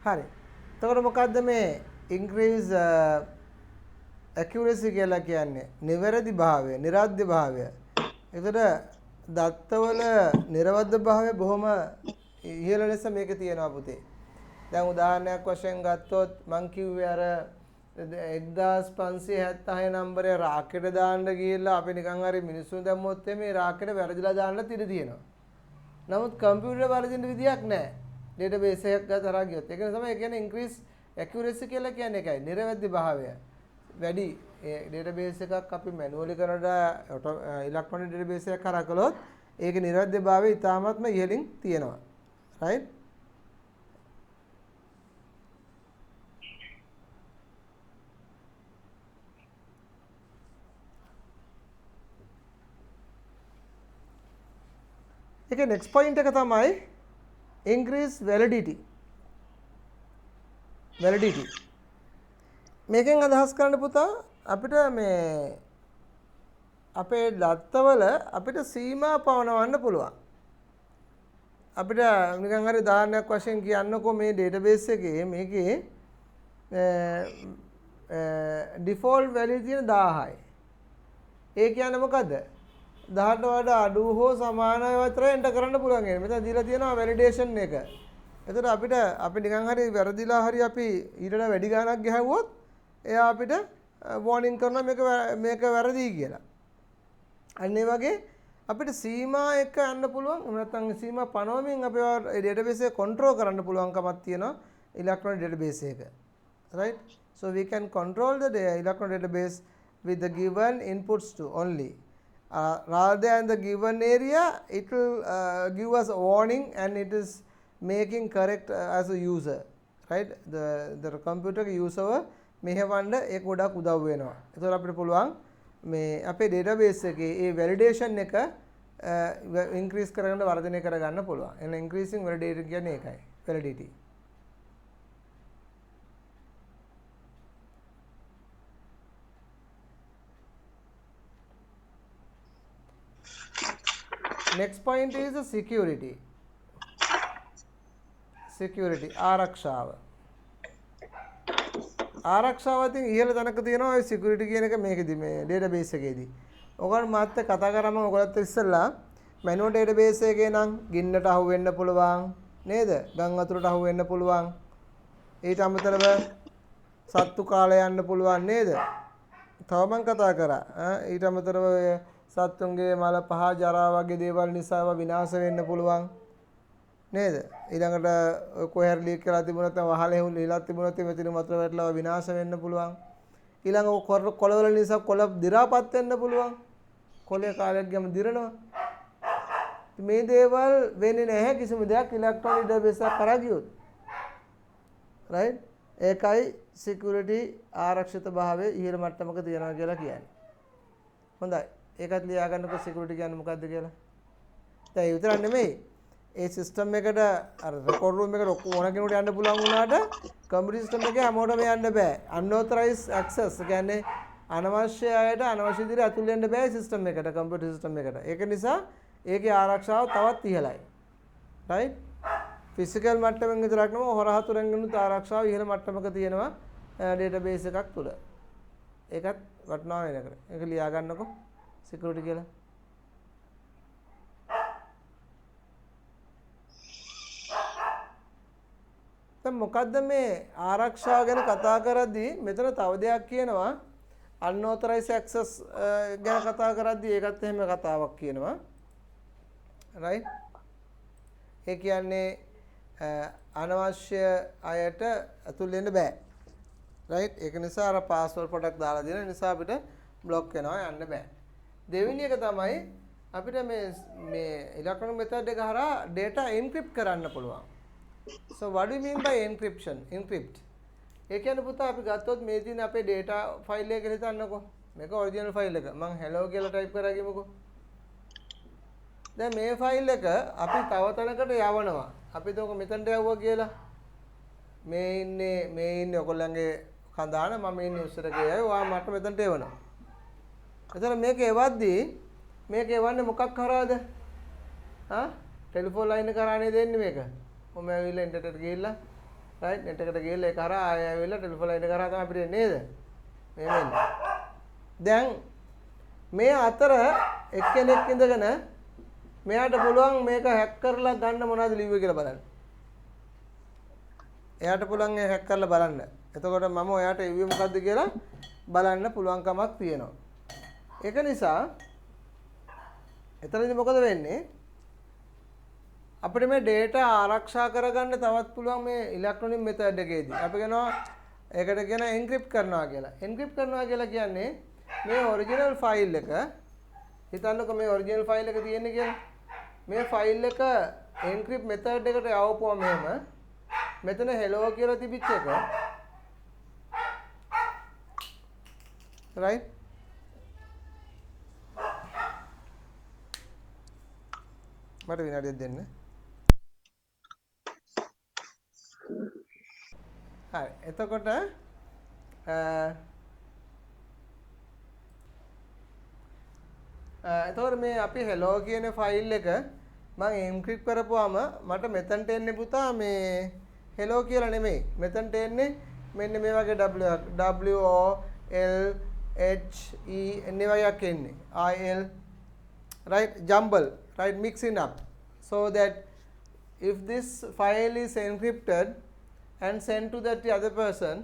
හරි. එතකොට මොකද්ද මේ increase accuracy කියලා කියන්නේ? නිවැරදි භාවය, නිරාද්‍ය භාවය. ඒතර දත්තවල නිර්වද්‍ය භාවය බොහොම ඉහළ ලෙස මේක තියෙනවා පුතේ. දැන් උදාහරණයක් වශයෙන් ගත්තොත් මං කිව්වේ අර 1576 නම්බරේ රාකෙට දාන්න ගිහිල්ලා අපි නිකන් හරි මිනිස්සුන් දැම්මොත් මේ රාකෙට වැරදිලා දාන්නත් ඉඩ තියෙනවා. නමුත් කම්පියුටර් වලදින්න විදියක් නැහැ. database එකක් ගත්තා ගියොත් ඒක තමයි කියන්නේ increase accuracy කියලා කියන්නේ ඒකයි නිර්වැද්‍ය භාවය වැඩි database එකක් අපි manually කරලා electronic database එකක් කරා කළොත් ඒකේ නිර්වැද්‍ය භාවය ඉතාමත්ම ඉහළින් තියෙනවා right ඒකේ next point එක තමයි increase validity මේකෙන් අදහස් කරන්න පුතා අපිට මේ අපේ දත්තවල අපිට සීමා පවනවන්න පුළුවන් අපිට නිකන් හරි උදාහරණයක් වශයෙන් කියන්නකෝ මේ database එකේ මේකේ default value තියෙන 1000යි ඒ කියන්නේ මොකද්ද 10ට වඩා අඩු හෝ සමාන විතර එන්ටර් කරන්න පුළුවන් කියන්නේ. මෙතන දීලා තියෙනවා වැලිඩේෂන් එක. එතකොට අපිට අපි නිකන් හරි වැරදිලා හරි අපි ඊට වැඩි ගාණක් ගහුවොත් එයා අපිට වෝනින් කරනවා මේක වැරදි කියලා. අන්න ඒ වගේ අපිට සීමා එක යන්න පුළුවන් නැත්නම් සීමා පනවමින් අපේ database එක control කරන්න පුළුවන්කමක් තියෙනවා electronic database එක. Right? So we can control the electronic database with the given inputs to only. Rather than the given area, it will give us a warning and it is making correct as a user. Right? The computer user මෙහෙවන්න ඒක ගොඩක් උදව් වෙනවා. ඒතකොට අපිට පුළුවන් මේ අපේ database එකේ ඒ validation එක increase කරගෙන වර්ධනය කරගන්න පුළුවන්. එන increasing validity කියන්නේ ඒකයි. validity. Next point is the security. Security ආරක්ෂාව. ආරක්ෂාව තින් ඉහළ තැනක තියෙනවා ඔය security කියන එක මේකෙදි මේ database එකේදී. ඔයගොල්ලෝ මාත් කතා කරාම ඔයගොල්ලොත් ඉස්සෙල්ලා manual database එකේ නම් ගින්නට අහු වෙන්න පුළුවන් නේද? ගම් වතුරට අහු වෙන්න පුළුවන්. ඊට අමතරව සත්තු කාලය යන්න පුළුවන් නේද? තව මම කතා කරා. ඊට අමතරව සත්තුන්ගේ මල පහ ජරා වගේ දේවල් නිසා විනාශ වෙන්න පුළුවන් නේද? ඊළඟට කොහේ හරි ලීක් කරලා තිබුණත් වහලේ ලීලා තිබුණත් මෙතන වතුර වැටලා විනාශ වෙන්න පුළුවන්. ඊළඟ කොළවල නිසා කොළ දි รา පත් වෙන්න පුළුවන්. කොළේ කාලයක් ගියම දිරනවා. මේ දේවල් වෙන්නේ නැහැ කිසිම දෙයක් ඉලෙක්ට්‍රොනික database එක කරා ගියොත්. right? ඒකයි security ආරක්ෂිත භාවය ඉහළ මට්ටමක තියනවා කියලා කියන්නේ. හොඳයි. ඒකත් ලියා ගන්නකො security කියන්නේ මොකක්ද කියලා. දැන් ඒ විතරක් නෙමෙයි. ඒ සිස්ටම් එකට අර රෙකෝඩ් රූම් එකට ඔක්කොම ඕන කෙනෙකුට යන්න පුළුවන් වුණාට කම්පියුටර් සිස්ටම් එකේ හැමෝටම යන්න බෑ. unauthorized access කියන්නේ අනවශ්‍ය අයට අනවශ්‍ය විදිහට ඇතුල් වෙන්න බෑ සිස්ටම් එකට කම්පියුටර් සිස්ටම් එකට. ඒක නිසා ඒකේ ආරක්ෂාව තවත් ඉහළයි. right? ෆිසිකල් මට්ටමින් විතරක් නෙමෙයි හොරහතුරෙන් ගන්නත් ආරක්ෂාව ඉහළ මට්ටමක තියෙනවා database එකක් තුල. ඒකත් වටිනවා වෙන එකට. ඒක ලියා ගන්නකො security කියලා. දැන් මොකද්ද මේ ආරක්ෂාව ගැන කතා කරද්දී මෙතන තව දෙයක් කියනවා unauthorized access ගැන කතා කරද්දී ඒකත් එහෙම කතාවක් කියනවා. right? ඒ කියන්නේ අනවශ්‍ය අයට ඇතුල් වෙන්න බෑ. right? ඒක නිසා අර password පොඩක් දාලා දෙන නිසා අපිට block වෙනවා යන්න බෑ. දෙවෙනි එක තමයි අපිට මේ electronic method එක හරහා data encrypt කරන්න පුළුවන්. So what do you mean by encryption? Encrypt. ඒ කියන්නේ පුතා අපි ගත්තොත් මේ දින අපේ data file එක හිතන්නකෝ. මේක original file එක. මම hello කියලා type කරගමුකෝ. දැන් මේ file එක අපි තව තැනකට යවනවා. අපි තෝක මෙතනට යවුවා කියලා. මේ ඉන්නේ ඔයගොල්ලන්ගේ කඳාන මම ඉන්නේ උස්සර ගියයි. ඔයා මට මෙතනට එවනවා. එතන මේක එවද්දී මේක එවන්නේ මොකක් කරාද? ටෙලිෆෝන් ලයින් එක කරා නේද එන්නේ මේක. ඔම ඇවිල්ලා ඉන්ටර්නෙට් ගිහිල්ලා right net එකට ගිහිල්ලා ඒක හරහා ආයෙ ඇවිල්ලා ටෙලිෆෝන් ලයින් එක කරා තමයි අපිට එන්නේ නේද? මෙහෙම එන්නේ. දැන් මේ අතර එක්කෙනෙක් ඉඳගෙන මෙයාට පුළුවන් මේක හැක් කරලා ගන්න මොනවද ලිව්වේ කියලා බලන්න. එයාට පුළුවන් ඒ හැක් කරලා බලන්න. එතකොට මම ඔයාට එව්වේ මොකද්ද කියලා බලන්න පුළුවන්කමක් තියෙනවා. ඒක නිසා එතනදී මොකද වෙන්නේ? අපිට මේ data ආරක්ෂා කරගන්න තවත් පුළුවන් මේ ඉලෙක්ට්‍රොනික මෙතඩ් එකේදී. අපි කියනවා ඒකට කියන encrypt කරනවා කියලා. encrypt කරනවා කියලා කියන්නේ මේ original file එක හිතන්නකෝ මේ original file එක තියෙන්නේ කියලා. මේ file එක encrypt method එකට යවපුවා මෙහෙම මෙතන hello කියලා තිබිච්ච එක right මට විනාඩියක් දෙන්න. හරි එතකොට එතකොට මේ අපි hello කියන ෆයිල් එක මම encrypt කරපුවාම මට මෙතනට එන්නේ පුතා මේ hello කියලා නෙමෙයි. මෙතනට එන්නේ මෙන්න මේ වගේ W O L H E එන්නේ වගේක් එන්නේ. I L right jumble right mixing up so that if this file is encrypted and sent to that other person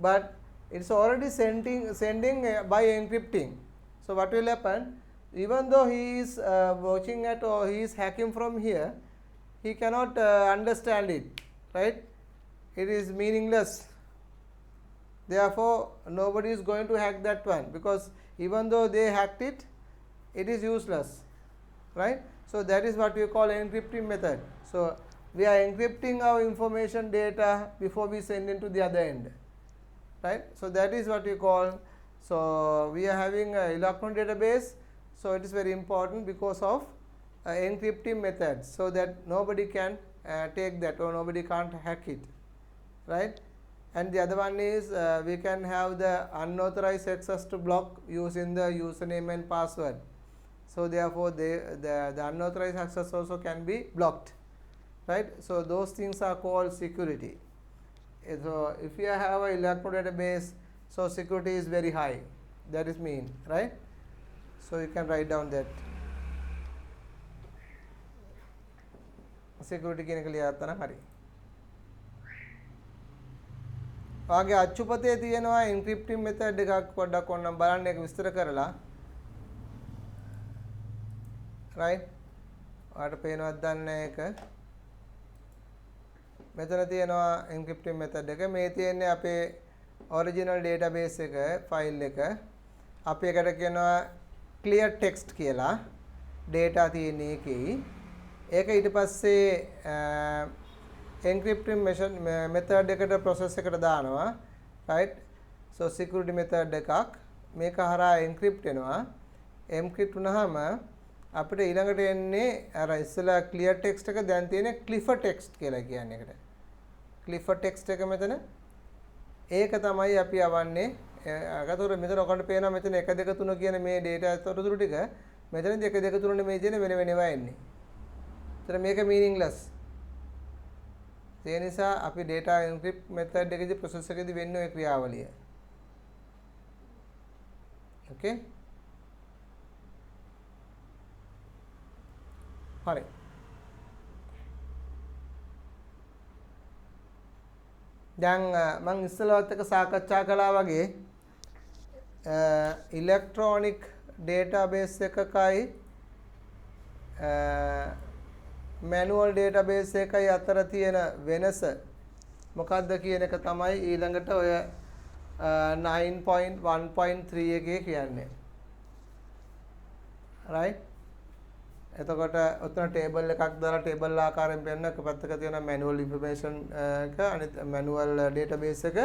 but it's already sending by encrypting, so what will happen? even though he is watching at or he is hacking from here, he cannot understand it, right? It is meaningless. Therefore, nobody is going to hack that one, because even though they hacked it, it is useless, right? So that is what we call encrypting method. So we are encrypting our information data before we send it to the other end, right? So that is what we call. So we are having a electron database, so it is very important because of encrypting methods, so that nobody can take that, or nobody can't hack it, right? And the other one is we can have the unauthorized access to block using the username and password. So therefore the unauthorized access also can be blocked, right? So those things are called security. So if you have an electron database, so security is very high. That is mean, right? So you can write down that security කියන එක ලියා ගත්තා නම් හරි. ඔයාගේ අච්චුපතේ තියෙනවා encrypting method එකක් පොඩ්ඩක් ඕනනම් බලන්න ඒක විස්තර කරලා. right? ඔයාලට පේනවද දන්නේ ඒක? මෙතන තියෙනවා encrypting method එක. මේ තියෙන්නේ අපේ original database එක file එක. අපි එකට කියනවා clear text කියලා. data තියෙන එකේ. ඒක ඊට පස්සේ encrypting method එකට process එකට දානවා, right? So security method එකක් මේක හරහා encrypt වෙනවා. encrypt වුණාම අපිට ඊළඟට එන්නේ අර ඉස්සලා clear text එක දැන් තියෙන්නේ cipher text කියලා කියන්නේ එකට. cipher text එක මෙතන ඒක තමයි අපි යවන්නේ. අගතොර මෙතන ඔකට පේනවා මෙතන 1 2 3 කියන මේ data තොරතුරු ටික මෙතනදී 1 2 3 නෙමෙයි තියෙන්නේ වෙන වෙනම එන්නේ. ඒතර මේක meaningless. ඒ නිසා අපි data encrypt method එකේදී process එකේදී වෙන්නේ ඔය ක්‍රියාවලිය. okay? හරි. දැන් මම ඉස්සෙල්ලාත් එක සාකච්ඡා කළා වගේ ඉලෙක්ට්‍රොනික ඩේටාබේස් එකකයි මැනුවල් ඩේටාබේස් එකයි අතර තියෙන වෙනස මොකක්ද කියන එක තමයි ඊළඟට ඔය 9.1.3 එකේ කියන්නේ. right? එතකොට ඔතන ටේබල් එකක් දාලා ටේබල් ආකාරයෙන් පෙන්නන එක පැත්තක තියෙනවා මැනුවල් ඉන්ෆර්මේෂන් එක, අනිත් මැනුවල් ඩේටාබේස් එක,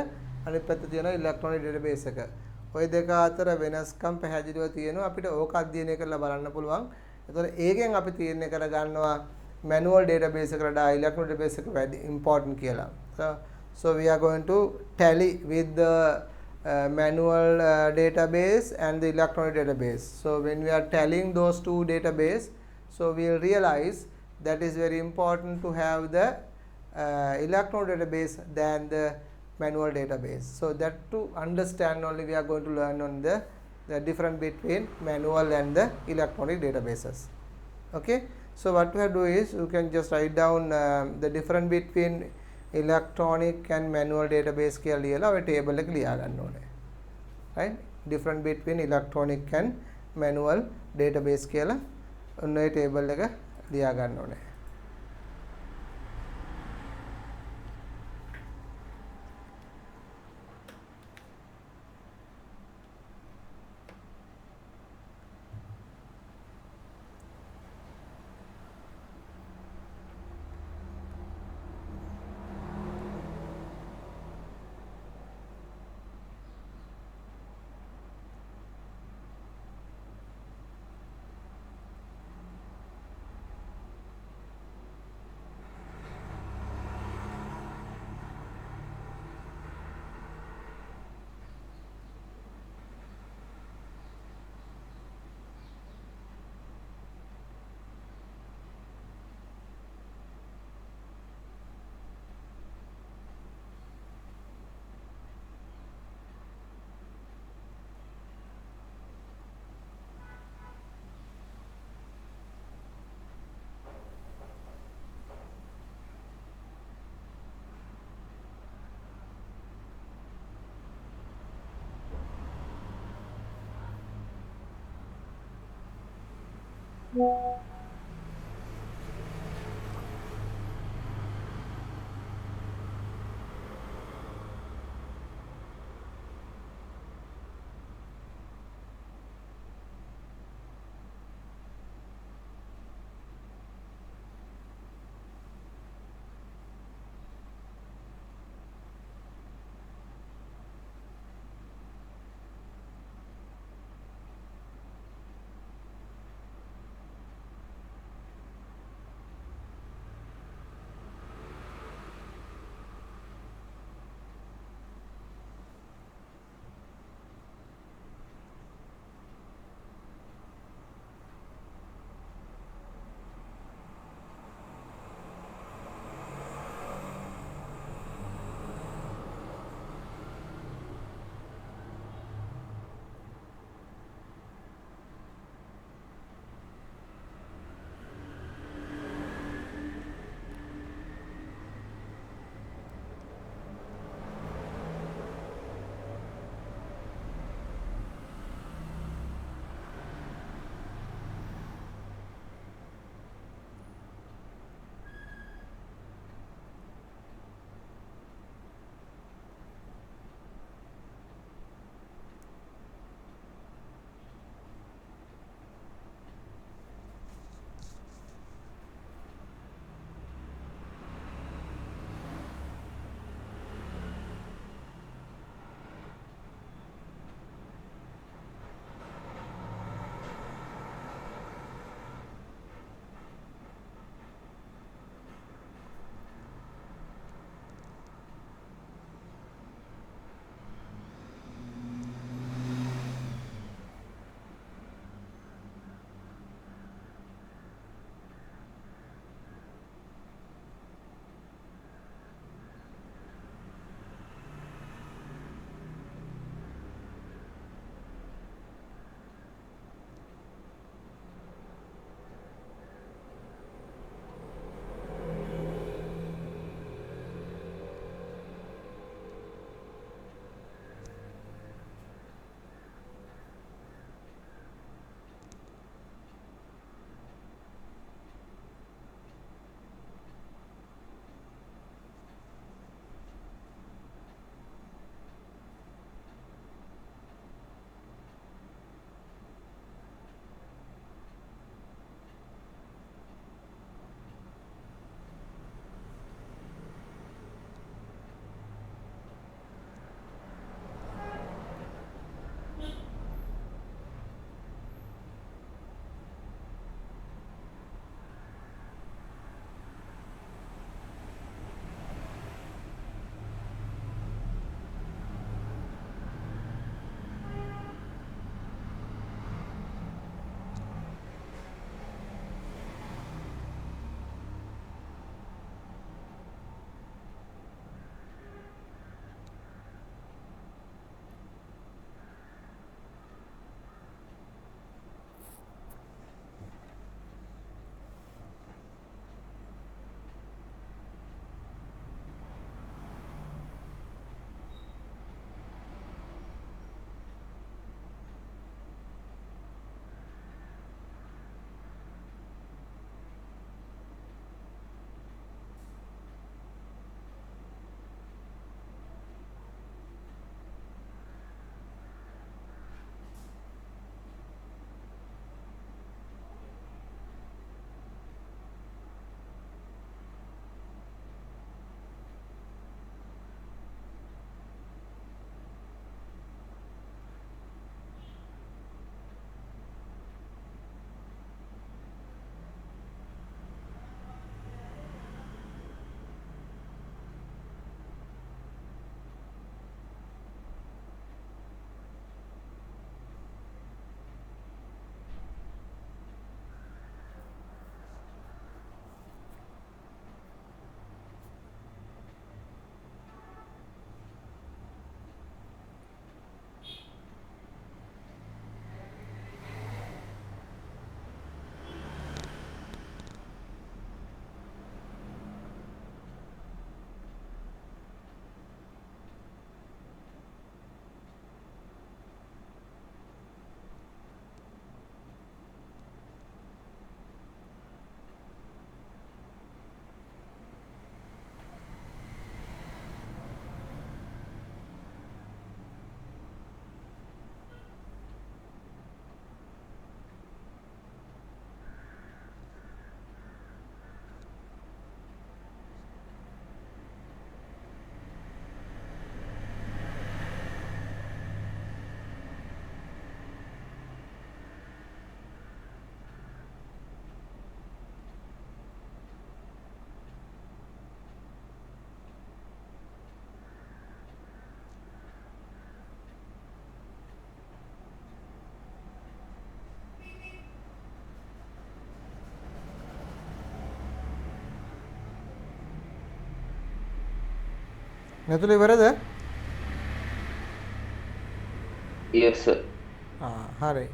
අනිත් පැත්තේ තියෙනවා ඉලෙක්ට්‍රොනික ඩේටාබේස් එක. ওই දෙක අතර වෙනස්කම් පැහැදිලිව තියෙනවා. අපිට ඕක අධ්‍යයනය කරලා බලන්න පුළුවන්. එතකොට ඒකෙන් අපි තීරණය කර ගන්නවා මැනුවල් ඩේටාබේස් එකට වඩා ඉලෙක්ට්‍රොනික ඩේටාබේස් එක වැඩි ඉම්පෝටන්ට් කියලා. So we are going to tally with the manual database and the electronic database. So when we are tallying those two database, so we will realize that is very important to have the electronic database than the manual database. So that to understand only we are going to learn on the difference between manual and the electronic databases. Okay. So what we have to do is you can just write down the difference between electronic and manual database කියලා ලියලා ඔය table එක ලියා ගන්න ඕනේ. right? difference between electronic and manual database කියලා ඔන්න ඔය table එක ලියා ගන්න ඕනේ. නැතුළු ඉවරද? yes sir. හරි.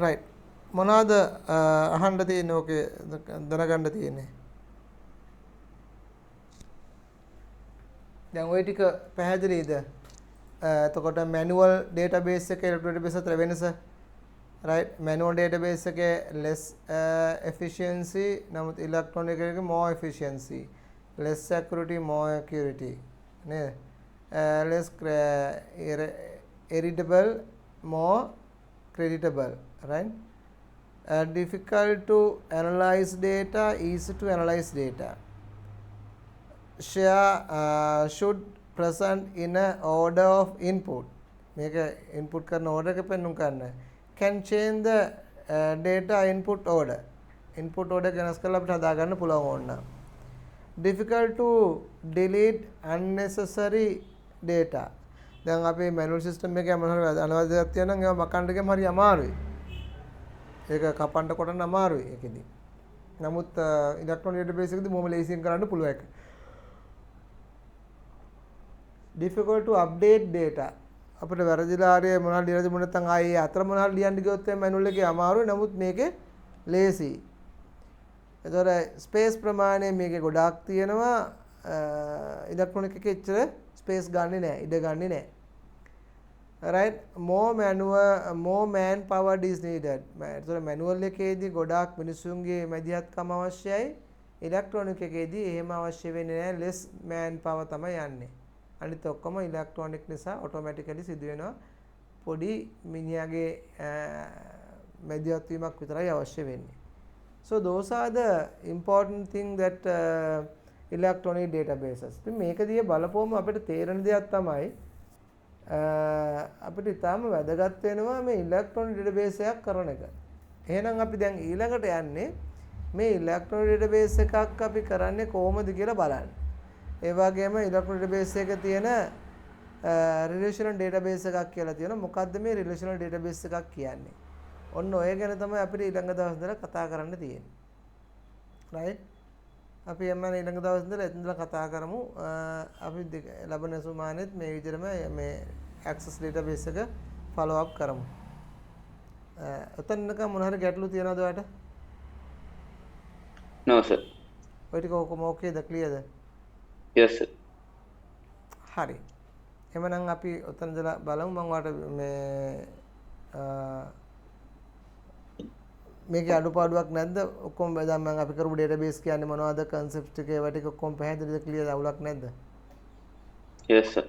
right. මොනවද අහන්න තියෙන්නේ ඕකේ දැනගන්න තියෙන්නේ? දැන් ওই ටික පැහැදිලිද? එතකොට manual database එකේ electronic database අතර වෙනස, right? manual database එකේ less efficiency, නමුත් electronic එකේ more efficiency, less accuracy, more accuracy නේද? less editable, more creditable, right? Difficult to analyze data, easy to analyze data. Share should present in a order of input. මේක input කරන order එක පෙන්වන්න කරන්න. Can change the data input order. Input order එක වෙනස් කරලා අපිට හදා ගන්න පුළුවන් ඕන. Difficult to delete unnecessary data. දැන් අපි manual system එකේ මොනවාරි අනවශ්‍ය දෙයක් තියෙනවා නම් ඒවා මකන්න ගියම හරි අමාරුයි. ඒක කපන්න කොටන්න අමාරුයි ඒකෙදි. නමුත් ඉලෙක්ට්‍රොනික ඩේටාබේස් එකේදී මොහොම ලේසියෙන් කරන්න පුළුවන් එක. difficult to update data. අපිට වැරදිලා හරි මොනවද ලියලා තිබුණ නැත්නම් ආයේ අතර මොනවද ලියන්න ගියොත් එහේ මැනුවල් එකේ අමාරුයි. නමුත් මේකේ ලේසි. ඒතර ස්පේස් ප්‍රමාණය මේකේ ගොඩාක් තියෙනවා. ඉලෙක්ට්‍රොනික එකේ එච්චර ස්පේස් ගන්නෙ නැහැ. ඉඩ ගන්නෙ නැහැ. right, more man power is needed. ඒතර මැනුවල් එකේදී ගොඩාක් මිනිසුන්ගේ මැදිහත්කම අවශ්‍යයි. ඉලෙක්ට්‍රොනික එකේදී එහෙම අවශ්‍ය වෙන්නේ නැහැ. less man power තමයි යන්නේ. අනිත් ඔක්කොම ඉලෙක්ට්‍රොනික නිසා ඔටෝමැටිකලි සිදු වෙනවා. පොඩි මිනිහාගේ මැදිහත් වීමක් විතරයි අවශ්‍ය වෙන්නේ. so those are the important thing that electronic databases. ඉතින් මේක දිහා බලපුවම අපිට තේරෙන දෙයක් තමයි අපිට ඊටාම වැදගත් වෙනවා මේ ඉලෙක්ට්‍රොනික ඩේටාබේස් එකක් කරන එක. එහෙනම් අපි දැන් ඊළඟට යන්නේ මේ ඉලෙක්ට්‍රොනික ඩේටාබේස් එකක් අපි කරන්නේ කොහොමද කියලා බලන්න. ඒ වගේම ඉලෙක්ට්‍රොනික ඩේටාබේස් එකේ තියෙන රිලේෂනල් ඩේටාබේස් එකක් කියලා තියෙනවා. මොකද්ද මේ රිලේෂනල් ඩේටාබේස් එකක් කියන්නේ? ඔන්න ඔය ගැන තමයි අපිට ඊළඟ දවස් වල කතා කරන්න තියෙන්නේ. right? අපි යන්න ඊළඟ දවස් වල එතනදලා කතා කරමු. අපි ලබන සුමානෙත් මේ විදිහටම මේ access database එක follow up කරමු. ඔතනක මොන හරි ගැටලු තියනවද ඔයාලට? no sir. ඔය ටික ඔක්කොම ඕකේද? ක්ලියර්ද? yes sir. හරි. එහෙනම් අපි ඔතනදලා බලමු. මම ඔයාලට මේකේ අඩුපාඩුවක් නැද්ද? ඔක්කොම දැන් මම අපි කරපු database කියන්නේ මොනවද? concept ටික ඒවා ටික ඔක්කොම පැහැදිලිද? ක්ලියර්ද? අවුලක් නැද්ද? yes sir.